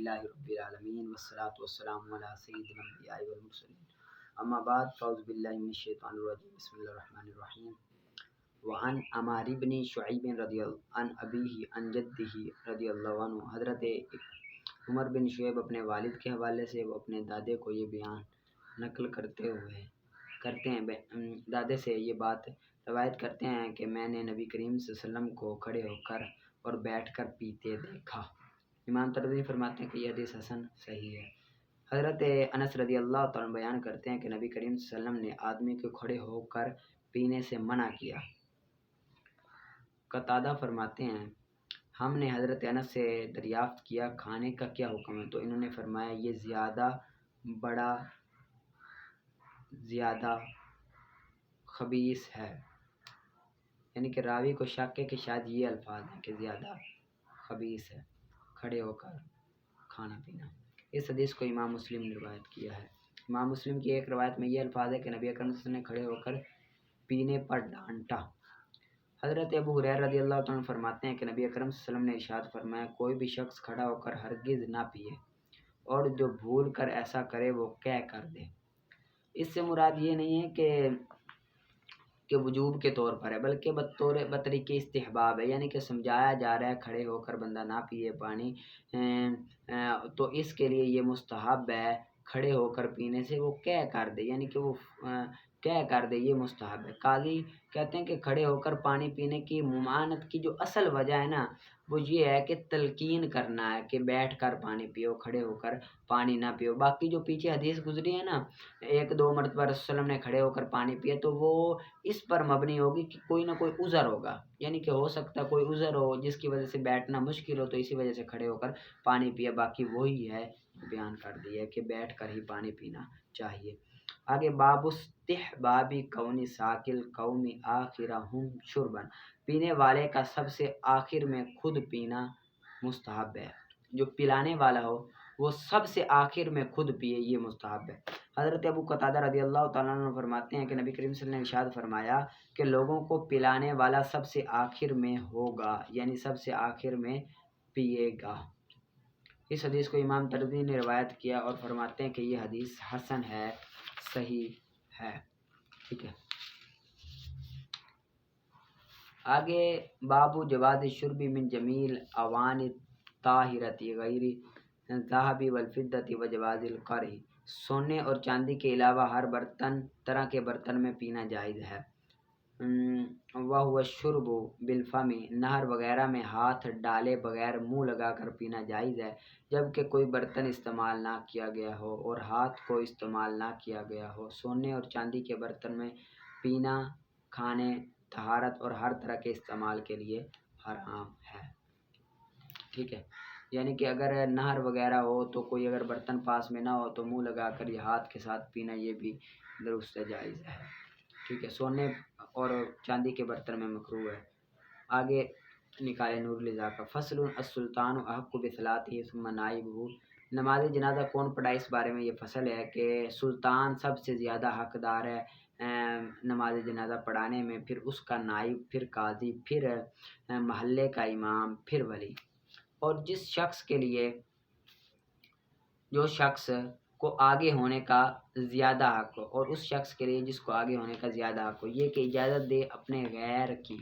للہ رب العالمین والصلاة والسلام علی سید الانبیاء والمرسلین اما بعد فاعوذ باللہ من الشیطان الرجیم بسم اللہ الرحمن الرحیم وعن عمار بن شعیب رضی اللہ عن ابیہ عن جدہ رضی اللہ عنہ حضرت عمر بن شعیب اپنے والد کے حوالے سے وہ اپنے دادے کو یہ بیان نقل کرتے ہیں دادے سے یہ بات روایت کرتے ہیں کہ میں نے نبی کریم صلی اللہ علیہ وسلم کو کھڑے ہو کر اور بیٹھ کر پیتے دیکھا۔ امام ترمذی فرماتے ہیں کہ یہ حدیث حسن صحیح ہے۔ حضرت انس رضی اللہ تعالیٰ بیان کرتے ہیں کہ نبی کریم صلی اللہ علیہ وسلم نے آدمی کو کھڑے ہو کر پینے سے منع کیا۔ قتادہ فرماتے ہیں ہم نے حضرت انس سے دریافت کیا کھانے کا کیا حکم ہے، تو انہوں نے فرمایا یہ زیادہ خبیث ہے، یعنی کہ راوی کو شک ہے کہ شاید یہ الفاظ ہیں کہ زیادہ خبیث ہے کھڑے ہو کر کھانا پینا۔ اس حدیث کو امام مسلم نے روایت کیا ہے۔ امام مسلم کی ایک روایت میں یہ الفاظ ہے کہ نبی اکرم صلی اللہ علیہ وسلم نے کھڑے ہو کر پینے پر ڈانٹا۔ حضرت ابو ہریرہ رضی اللہ عنہ فرماتے ہیں کہ نبی اکرم صلی اللہ علیہ وسلم نے ارشاد فرمایا کوئی بھی شخص کھڑا ہو کر ہرگز نہ پیے، اور جو بھول کر ایسا کرے وہ کہہ کر دے۔ اس سے مراد یہ نہیں ہے کہ وجوب کے طور پر ہے، بلکہ بطریق استحباب ہے، یعنی کہ سمجھایا جا رہا ہے کھڑے ہو کر بندہ نہ پیے پانی، تو اس کے لیے یہ مستحب ہے کھڑے ہو کر پینے سے وہ کہہ کر دے، یعنی کہ وہ کہہ کر دے، یہ مستحب ہے۔ قاضی کہتے ہیں کہ کھڑے ہو کر پانی پینے کی ممانعت کی جو اصل وجہ ہے نا وہ یہ ہے کہ تلقین کرنا ہے کہ بیٹھ کر پانی پیو، کھڑے ہو کر پانی نہ پیو۔ باقی جو پیچھے حدیث گزری ہے نا 1-2 مرتبہ رسول اللہ علیہ وسلم نے کھڑے ہو کر پانی پیا، تو وہ اس پر مبنی ہوگی کہ کوئی نہ کوئی عذر ہوگا، یعنی کہ ہو سکتا ہے کوئی عذر ہو جس کی وجہ سے بیٹھنا مشکل ہو، تو اسی وجہ سے کھڑے ہو کر پانی پیا۔ باقی وہی ہے بیان کر دیا کہ بیٹھ کر ہی پانی پینا چاہیے۔ آگے باب استحباب کون ساقی القوم آخرہم شربا، پینے والے کا سب سے آخر میں خود پینا مستحب ہے، جو پلانے والا ہو وہ سب سے آخر میں خود پیے، یہ مستحب ہے۔ حضرت ابو قتادہ رضی اللہ تعالیٰ عنہ فرماتے ہیں کہ نبی کریم صلی اللہ علیہ وسلم نے ارشاد فرمایا کہ لوگوں کو پلانے والا سب سے آخر میں ہوگا، یعنی سب سے آخر میں پیے گا۔ اس حدیث کو امام ترمذی نے روایت کیا اور فرماتے ہیں کہ یہ حدیث حسن ہے، صحیح ہے۔ ٹھیک ہے، آگے باب جواز الشرب من جمیل اوان طاہرۃ غیر الذهب والفضة وجواز القرح، سونے اور چاندی کے علاوہ ہر طرح کے برتن میں پینا جائز ہے۔ وهو الشرب بالفم، نہر وغیرہ میں ہاتھ ڈالے بغیر منہ لگا کر پینا جائز ہے، جبکہ کوئی برتن استعمال نہ کیا گیا ہو اور ہاتھ کو استعمال نہ کیا گیا ہو۔ سونے اور چاندی کے برتن میں پینا کھانے، طہارت اور ہر طرح کے استعمال کے لیے حرام ہے۔ ٹھیک ہے، یعنی کہ اگر نہر وغیرہ ہو تو کوئی اگر برتن پاس میں نہ ہو تو منہ لگا کر یہ ہاتھ کے ساتھ پینا یہ بھی درست جائز ہے۔ ٹھیک ہے، سونے اور چاندی کے برتن میں مکروہ ہے۔ آگے نکالے نور الہدیٰ کا فصل السلطان احق بصلاته ثم نائبہ، نماز جنازہ کون پڑھائے اس بارے میں یہ فصل ہے کہ سلطان سب سے زیادہ حقدار ہے نماز جنازہ پڑھانے میں، پھر اس کا نائب، پھر قاضی، پھر محلے کا امام، پھر ولی۔ اور جو شخص کو آگے ہونے کا زیادہ حق ہو، اور اس شخص کے لیے جس کو آگے ہونے کا زیادہ حق ہو، یہ کہ اجازت دے اپنے غیر کی،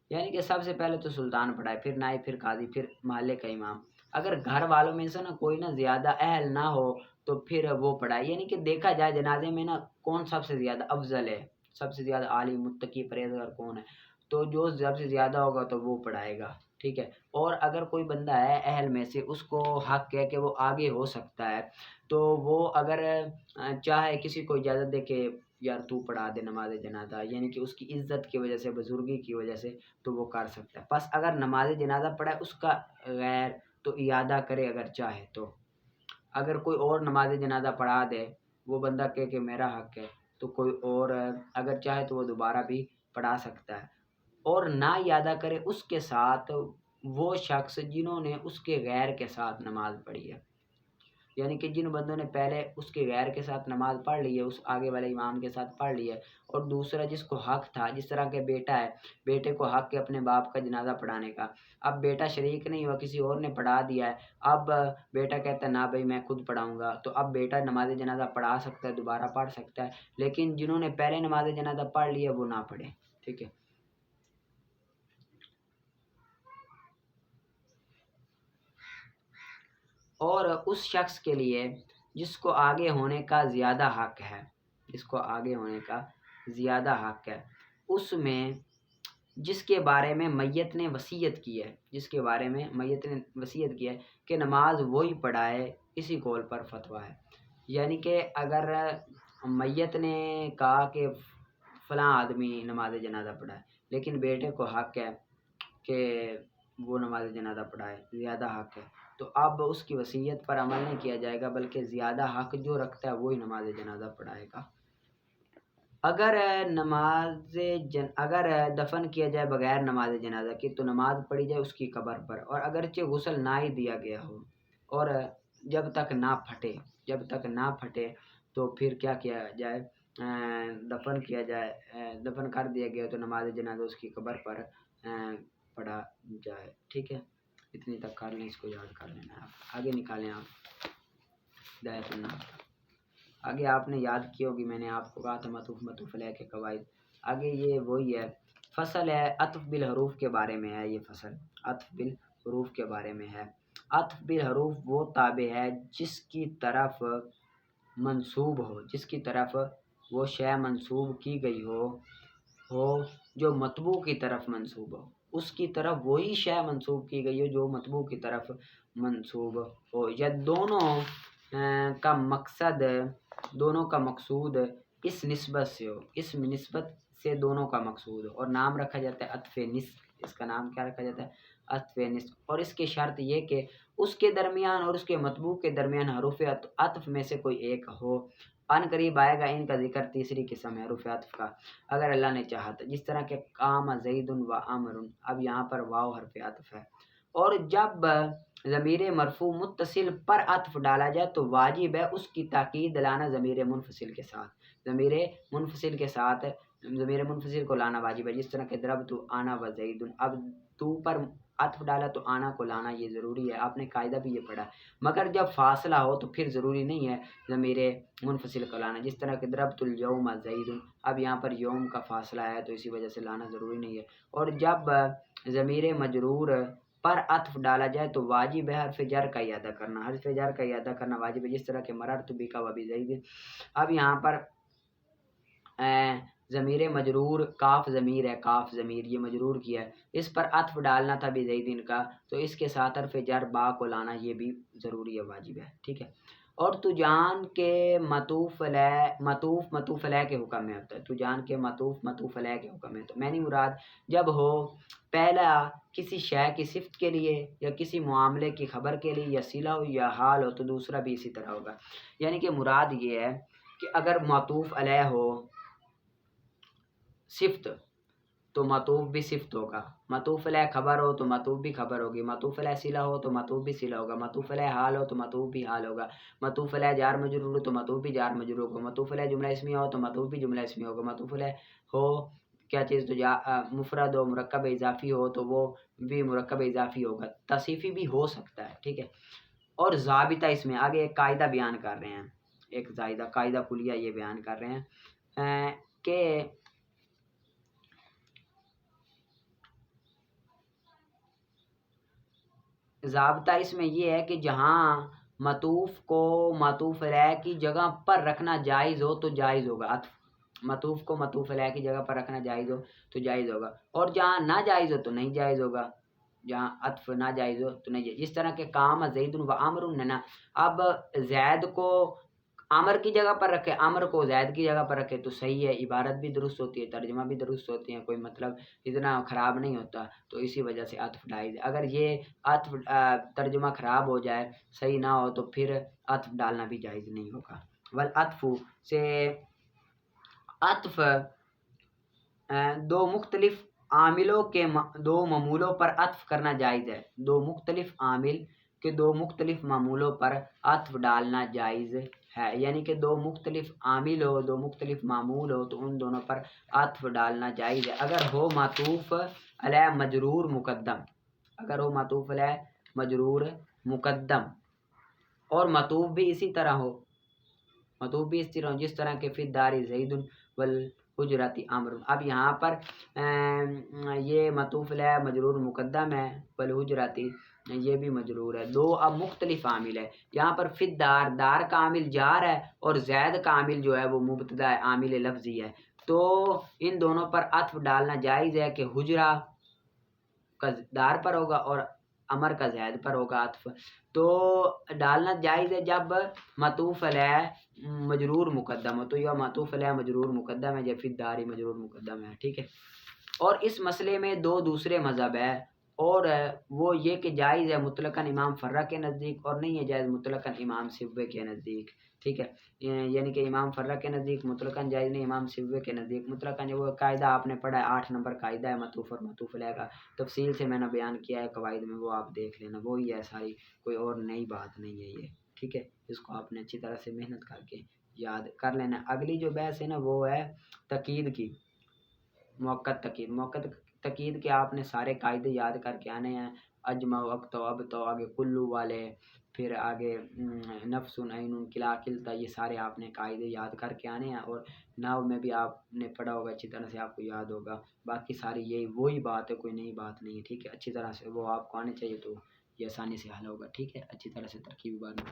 یعنی کہ سب سے پہلے تو سلطان پڑھائے، پھر نائب، پھر قاضی، پھر محلے کا امام۔ اگر گھر والوں میں سے نا کوئی نا زیادہ اہل نہ ہو تو پھر وہ پڑھائے، یعنی کہ دیکھا جائے جنازے میں نا کون سب سے زیادہ افضل ہے، سب سے زیادہ عالم متقی پرہیزگار کون ہے، تو جو سب سے زیادہ ہوگا تو وہ پڑھائے گا۔ ٹھیک ہے، اور اگر کوئی بندہ ہے اہل میں سے اس کو حق ہے کہ وہ آگے ہو سکتا ہے، تو وہ اگر چاہے کسی کو اجازت دے کہ یار تو پڑھا دے نماز جنازہ، یعنی کہ اس کی عزت کی وجہ سے، بزرگی کی وجہ سے، تو وہ کر سکتا ہے۔ پس اگر نماز جنازہ پڑھائے اس کا غیر تو اعادہ کرے اگر چاہے تو، اگر کوئی اور نماز جنازہ پڑھا دے وہ بندہ کہے کہ میرا حق ہے، تو کوئی اور اگر چاہے تو وہ دوبارہ بھی پڑھا سکتا ہے، اور نہ اعادہ کرے اس کے ساتھ وہ شخص جنہوں نے اس کے غیر کے ساتھ نماز پڑھی ہے۔ یعنی کہ جن بندوں نے پہلے اس کے غیر کے ساتھ نماز پڑھ لی ہے، اس آگے والے امام کے ساتھ پڑھ لی ہے، اور دوسرا جس کو حق تھا، جس طرح کے بیٹا ہے، بیٹے کو حق ہے اپنے باپ کا جنازہ پڑھانے کا، اب بیٹا شریک نہیں ہوا، کسی اور نے پڑھا دیا ہے، اب بیٹا کہتا ہے نہ بھائی میں خود پڑھاؤں گا، تو اب بیٹا نماز جنازہ پڑھا سکتا ہے، دوبارہ پڑھ سکتا ہے، لیکن جنہوں نے پہلے نماز جنازہ پڑھ لی ہے وہ نہ پڑھیں، ٹھیک ہے۔ اور اس شخص کے لیے جس کو آگے ہونے کا زیادہ حق ہے، جس کو آگے ہونے کا زیادہ حق ہے، اس میں جس کے بارے میں میت نے وصیت کی ہے، جس کے بارے میں میت نے وصیت کی ہے کہ نماز وہی پڑھائے، اسی قول پر فتویٰ ہے۔ یعنی کہ اگر میت نے کہا کہ فلاں آدمی نماز جنازہ پڑھائے، لیکن بیٹے کو حق ہے کہ وہ نماز جنازہ پڑھائے، زیادہ حق ہے، تو اب اس کی وصیت پر عمل نہیں کیا جائے گا، بلکہ زیادہ حق جو رکھتا ہے وہی نماز جنازہ پڑھائے گا۔ اگر دفن کیا جائے بغیر نماز جنازہ کی تو نماز پڑھی جائے اس کی قبر پر، اور اگرچہ غسل نہ ہی دیا گیا ہو، اور جب تک نہ پھٹے تو پھر کیا کیا جائے، دفن کیا جائے، دفن کر دیا گیا تو نماز جنازہ اس کی قبر پر پڑھا جائے، ٹھیک ہے۔ اتنی تک کر لیں، اس کو یاد کر لینا، آپ آگے نکالیں، آپ ہدایت الناس۔ آگے آپ نے یاد کی ہوگی، میں نے آپ کو کہا تھا مطوف علیہ کے قواعد، آگے یہ وہی ہے، فصل ہے عطف بالحروف کے بارے میں ہے، یہ فصل عطف بالحروف کے بارے میں ہے۔ عطف بالحروف وہ تابع ہے جس کی طرف منسوب ہو، جس کی طرف وہ شے منسوب کی گئی ہو جو مطبوع کی طرف منسوب ہو، اس کی طرف وہی شے منسوب کی گئی ہو جو مطبوع کی طرف منسوب ہو، یا دونوں کا مقصود اس نسبت سے ہو، اس نسبت سے دونوں کا مقصود ہو، اور نام رکھا جاتا ہے عطف نسب، اس کا نام کیا رکھا جاتا ہے، عطف نسب، اور اس کی شرط یہ کہ اس کے درمیان اور اس کے مطبوع کے درمیان حروف عطف میں سے کوئی ایک ہو۔ ان قریب آئے گا ان کا ذکر، تیسری قسم ہے حروف عطف کا، اگر اللہ نے چاہا تو، جس طرح کہ قام زید و عمر، اب یہاں پر واو حرف عطف ہے، اور جب ضمیر مرفوع متصل پر عطف ڈالا جائے تو واجب ہے اس کی تاکید لانا ضمیر منفصل کے ساتھ، ضمیر منفصل کو لانا واجب ہے، جس طرح کہ ضربت انا و زید، اب تو پر عطف ڈالا تو آنا کو لانا یہ ضروری ہے، آپ نے قاعدہ بھی یہ پڑھا، مگر جب فاصلہ ہو تو پھر ضروری نہیں ہے ضمیر منفصل کو لانا، جس طرح کہ ضربت الیوم زید، اب یہاں پر یوم کا فاصلہ ہے تو اسی وجہ سے لانا ضروری نہیں ہے، اور جب ضمیر مجرور پر عطف ڈالا جائے تو واجب ہے حرف جر کا ادا کرنا، حرف جر کا ادا کرنا واجب ہے، جس طرح کہ مررت بک و بزید، اب یہاں پر ضمیر مجرور کاف ضمیر ہے، کاف ضمیر یہ مجرور کیا ہے، اس پر عطف ڈالنا تھا بزیدین کا، تو اس کے ساتھ حرف جر با کو لانا یہ بھی ضروری ہے، واجب ہے، ٹھیک ہے۔ اور تو جان کے مطوف علیہ کے حکم میں ہوتا ہے، تو جان کے مطوف علیہ کے حکم میں، تو میں نہیں مراد جب ہو پہلا کسی شے کی صفت کے لیے یا کسی معاملے کی خبر کے لیے یا صلہ ہو یا حال ہو تو دوسرا بھی اسی طرح ہوگا، یعنی کہ مراد یہ ہے کہ اگر معطوف علیہ ہو صفت تو معطوف بھی صفت ہوگا، معطوف علیہ خبر ہو تو معطوف بھی خبر ہوگی، معطوف علیہ صلہ ہو تو معطوف بھی صلہ ہوگا، معطوف علیہ حال ہو تو معطوف بھی حال ہوگا، معطوف علیہ جار مجرور ہو تو معطوف بھی جار مجرور ہوگا، معطوف علیہ جملہ اسمیہ ہو تو معطوف بھی جملہ اسمیہ ہوگا، معطوف علیہ ہو کیا چیز تو مفرد ہو مرکب اضافی ہو تو وہ بھی مرکب اضافی ہوگا، تصیفی بھی ہو سکتا ہے، ٹھیک ہے۔ اور ضابطہ اس میں آگے ایک قاعدہ بیان کر رہے ہیں، ایک قاعدہ کلیہ یہ بیان کر رہے ہیں کہ ضابطہ اس میں یہ ہے کہ جہاں معطوف کو معطوف علیہ کی جگہ پر رکھنا جائز ہو تو جائز ہوگا، عطف معطوف کو معطوف علیہ کی جگہ پر رکھنا جائز ہو تو جائز ہوگا، اور جہاں ناجائز ہو تو نہیں جائز ہوگا، جہاں عطف ناجائز ہو تو نہیں جائز، جس طرح کہ قام زید و عمر، اب زید کو عمر کی جگہ پر رکھے، عمر کو زید کی جگہ پر رکھے تو صحیح ہے، عبارت بھی درست ہوتی ہے، ترجمہ بھی درست ہوتی ہے، کوئی مطلب اتنا خراب نہیں ہوتا، تو اسی وجہ سے عطف جائز ہے۔ اگر یہ عطف ترجمہ خراب ہو جائے، صحیح نہ ہو تو پھر عطف ڈالنا بھی جائز نہیں ہوگا۔ والعطف سے عطف دو مختلف عاملوں کے دو معمولوں پر عطف کرنا جائز ہے، دو مختلف عامل کہ دو مختلف معمولوں پر عطف ڈالنا جائز ہے، یعنی کہ دو مختلف عامل ہو، دو مختلف معمول ہو تو ان دونوں پر عطف ڈالنا جائز ہے اگر ہو معطوف علیہ مجرور مقدم، اگر ہو معطوف علیہ مجرور مقدم، اور معطوف بھی اسی طرح ہو، معطوف بھی اس طرح ہو جس طرح کہ فی الدار زید والحجرۃ عمر۔ اب یہاں پر یہ معطوف علیہ مجرور مقدم ہے، والحجرۃ یہ بھی مجرور ہے، دو اب مختلف عامل ہے۔ یہاں پر فی الدار، دار کا عامل جار ہے اور زید کا عامل جو ہے وہ مبتدا ہے، عامل لفظی ہے، تو ان دونوں پر عطف ڈالنا جائز ہے کہ حجرہ کا دار پر ہوگا اور امر کا زید پر ہوگا عطف، تو ڈالنا جائز ہے جب معطوف علیہ مجرور مقدم ہو، تو یہ معطوف علیہ مجرور مقدم ہے، جب فی الدار مجرور مقدم ہے، ٹھیک ہے۔ اور اس مسئلے میں دو دوسرے مذہب ہے، اور وہ یہ کہ جائز ہے مطلقاً امام فرہ کے نزدیک اور نہیں ہے جائز مطلقاً امام سبوے کے نزدیک، ٹھیک ہے، یعنی کہ امام فرہ کے نزدیک مطلقاً جائز نہیں، امام سبوے کے نزدیک مطلقاً۔ وہ قاعدہ آپ نے پڑھا ہے، 8 نمبر قاعدہ ہے معطوف اور معطوف علیہ کا، تفصیل سے میں نے بیان کیا ہے قواعد میں، وہ آپ دیکھ لینا، وہی ہے ساری، کوئی اور نئی بات نہیں ہے یہ، ٹھیک ہے۔ اس کو آپ نے اچھی طرح سے محنت کر کے یاد کر لینا۔ اگلی جو بحث ہے نا وہ ہے تقید کی، موقت تقید، موقت تقید کے آپ نے سارے قاعدے یاد کر کے آنے ہیں، اجمع، وقت، اب تو آگے کلو والے، پھر آگے نفس، عین، کلا، کلتا، یہ سارے آپ نے قاعدے یاد کر کے آنے ہیں، اور نحو میں بھی آپ نے پڑھا ہوگا اچھی طرح سے، آپ کو یاد ہوگا، باقی ساری یہی وہی بات ہے، کوئی نئی بات نہیں ہے، ٹھیک ہے، اچھی طرح سے وہ آپ کو آنے چاہیے تو یہ آسانی سے حل ہوگا، ٹھیک ہے، اچھی طرح سے ترکیب بار میں